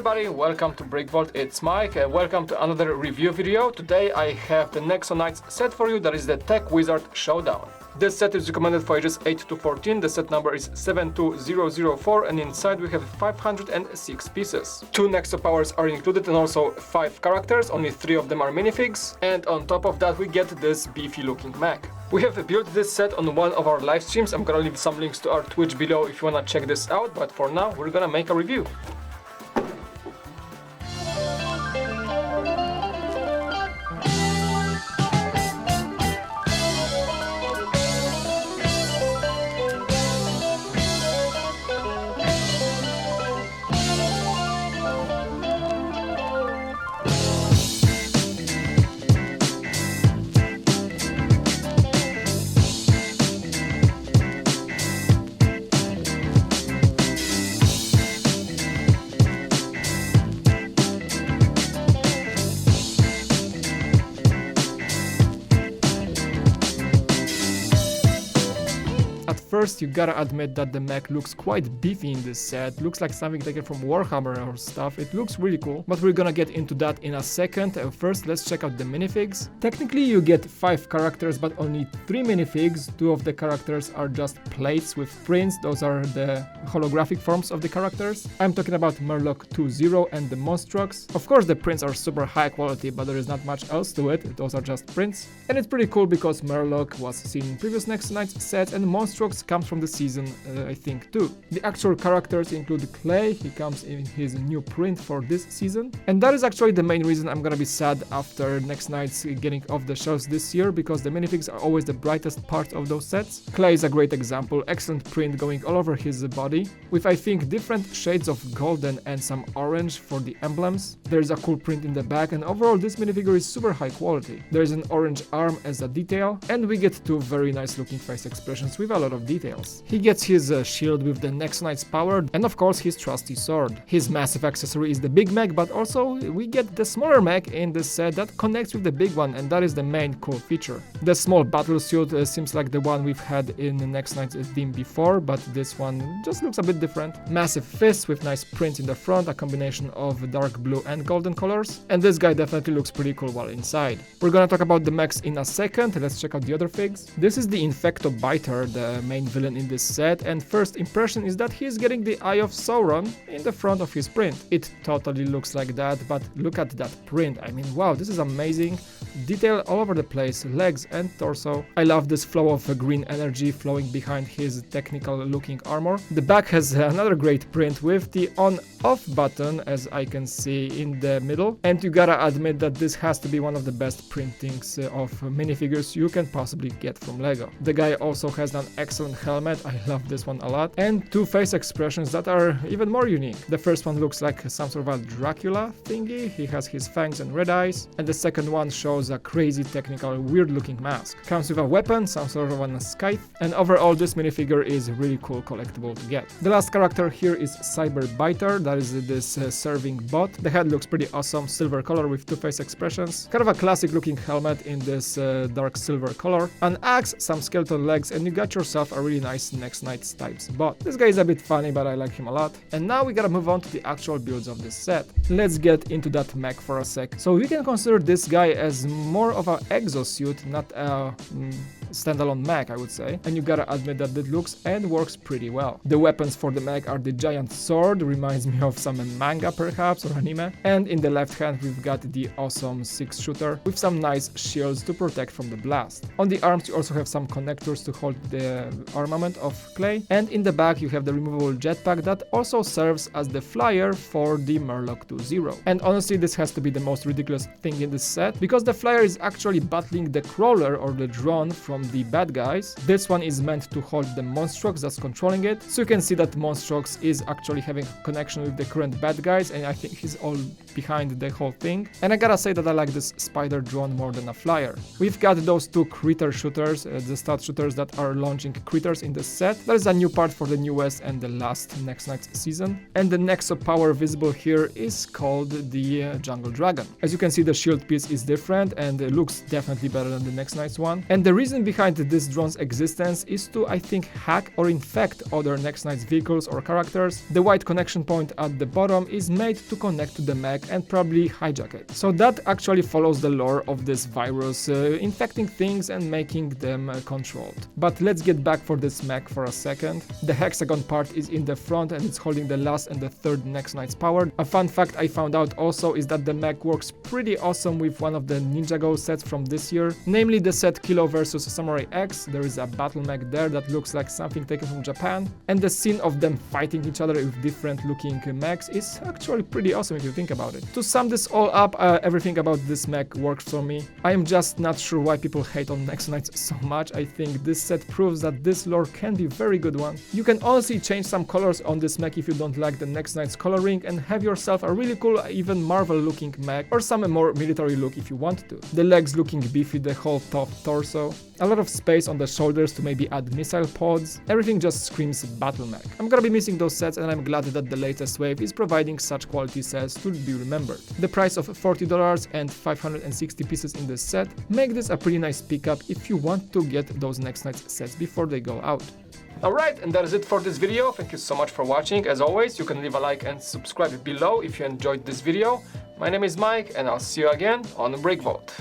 everybody, welcome to BrickVault, it's Mike, welcome to another review video. Today I have the NEXO Knights set for you, that is the Tech Wizard Showdown. This set is recommended for ages 8 to 14, the set number is 72004 and inside we have 506 pieces. 2 NEXO powers are included and also 5 characters, only 3 of them are minifigs, and on top of that we get this beefy looking mech. We have built this set on one of our live streams. I'm gonna leave some links to our Twitch below if you wanna check this out, but for now we're gonna make a review. First, you gotta admit that the mech looks quite beefy in this set, looks like something taken from Warhammer or stuff. It looks really cool, but we're gonna get into that in a second. First, let's check out the minifigs. Technically, you get 5 characters, but only 3 minifigs. 2 of the characters are just plates with prints, those are the holographic forms of the characters. I'm talking about Murloc 2.0 and the Monstrox. Of course, the prints are super high quality, but there is not much else to it, those are just prints. And it's pretty cool because Murloc was seen in previous NEXO Knights sets and Monstrox comes from the season, I think, too. The actual characters include Clay, he comes in his new print for this season. And that is actually the main reason I'm gonna be sad after NEXO Knights getting off the shelves this year, because the minifigs are always the brightest part of those sets. Clay is a great example, excellent print going all over his body, with I think different shades of golden and some orange for the emblems. There's a cool print in the back, and overall this minifigure is super high quality. There's an orange arm as a detail, and we get 2 very nice looking face expressions with a lot of details. He gets his shield with the NEXO Knight's power, and of course his trusty sword. His massive accessory is the big mech, but also we get the smaller mech in this set that connects with the big one, and that is the main cool feature. The small battle suit seems like the one we've had in the NEXO Knight's theme before, but this one just looks a bit different. Massive fists with nice prints in the front, a combination of dark blue and golden colors, and this guy definitely looks pretty cool while inside. We're gonna talk about the mechs in a second, let's check out the other figs. This is the Infective Biter, the main villain in this set, and first impression is that he's getting the Eye of Sauron in the front of his print. It totally looks like that, but look at that print. I mean, wow, this is amazing. Detail all over the place, legs and torso. I love this flow of green energy flowing behind his technical looking armor. The back has another great print with the on-off button, as I can see in the middle, and you gotta admit that this has to be one of the best printings of minifigures you can possibly get from LEGO. The guy also has an excellent helmet, I love this one a lot, and 2 face expressions that are even more unique. The first one looks like some sort of a Dracula thingy, he has his fangs and red eyes, and the second one shows a crazy technical weird looking mask. Comes with a weapon, some sort of a scythe, and overall this minifigure is really cool collectible to get. The last character here is Cyber Biter, that is this serving bot. The head looks pretty awesome, silver color with 2 face expressions, kind of a classic looking helmet in this dark silver color, an axe, some skeleton legs, and you got yourself a really nice NEXO Knights types bot. This guy is a bit funny, but I like him a lot. And now we gotta move on to the actual builds of this set. Let's get into that mech for a sec. So we can consider this guy as more of an exosuit, not a standalone mech, I would say, and you gotta admit that it looks and works pretty well. The weapons for the mech are the giant sword, reminds me of some manga perhaps or anime, and in the left hand we've got the awesome 6-shooter with some nice shields to protect from the blast. On the arms you also have some connectors to hold the armament of Clay, and in the back you have the removable jetpack that also serves as the flyer for the Murloc 2.0. And honestly this has to be the most ridiculous thing in this set, because the flyer is actually battling the crawler or the drone from the bad guys. This one is meant to hold the Monstrox that's controlling it, so you can see that Monstrox is actually having a connection with the current bad guys, and I think he's all behind the whole thing. And I gotta say that I like this spider drone more than a flyer. We've got those 2 critter shooters, the stud shooters that are launching critters in the set. That is a new part for the newest and the last NEXO Knights season. And the NEXO power visible here is called the Jungle Dragon. As you can see, the shield piece is different. hand and it looks definitely better than the NEXO one. And the reason behind this drone's existence is to, I think, hack or infect other NEXO vehicles or characters. The white connection point at the bottom is made to connect to the mech and probably hijack it. So that actually follows the lore of this virus, infecting things and making them controlled. But let's get back for this mech for a second. The hexagon part is in the front and it's holding the last and the third NEXO power. A fun fact I found out also is that the mech works pretty awesome with one of the Ninjago sets from this year, namely the set Kilo vs Samurai X. There is a battle mech there that looks like something taken from Japan, and the scene of them fighting each other with different looking mechs is actually pretty awesome if you think about it. To sum this all up, everything about this mech works for me. I am just not sure why people hate on NEXO so much. I think this set proves that this lore can be a very good one. You can honestly change some colors on this mech if you don't like the NEXO coloring and have yourself a really cool, even Marvel looking mech, or some more military look if you want to. The legs looking beefy, the whole top torso, a lot of space on the shoulders to maybe add missile pods. Everything just screams battle mech. I'm gonna be missing those sets and I'm glad that the latest wave is providing such quality sets to be remembered. The price of $40 and 560 pieces in this set make this a pretty nice pickup if you want to get those NEXO sets before they go out. Alright, and that is it for this video. Thank you so much for watching. As always, you can leave a like and subscribe below if you enjoyed this video. My name is Mike and I'll see you again on BrickVault.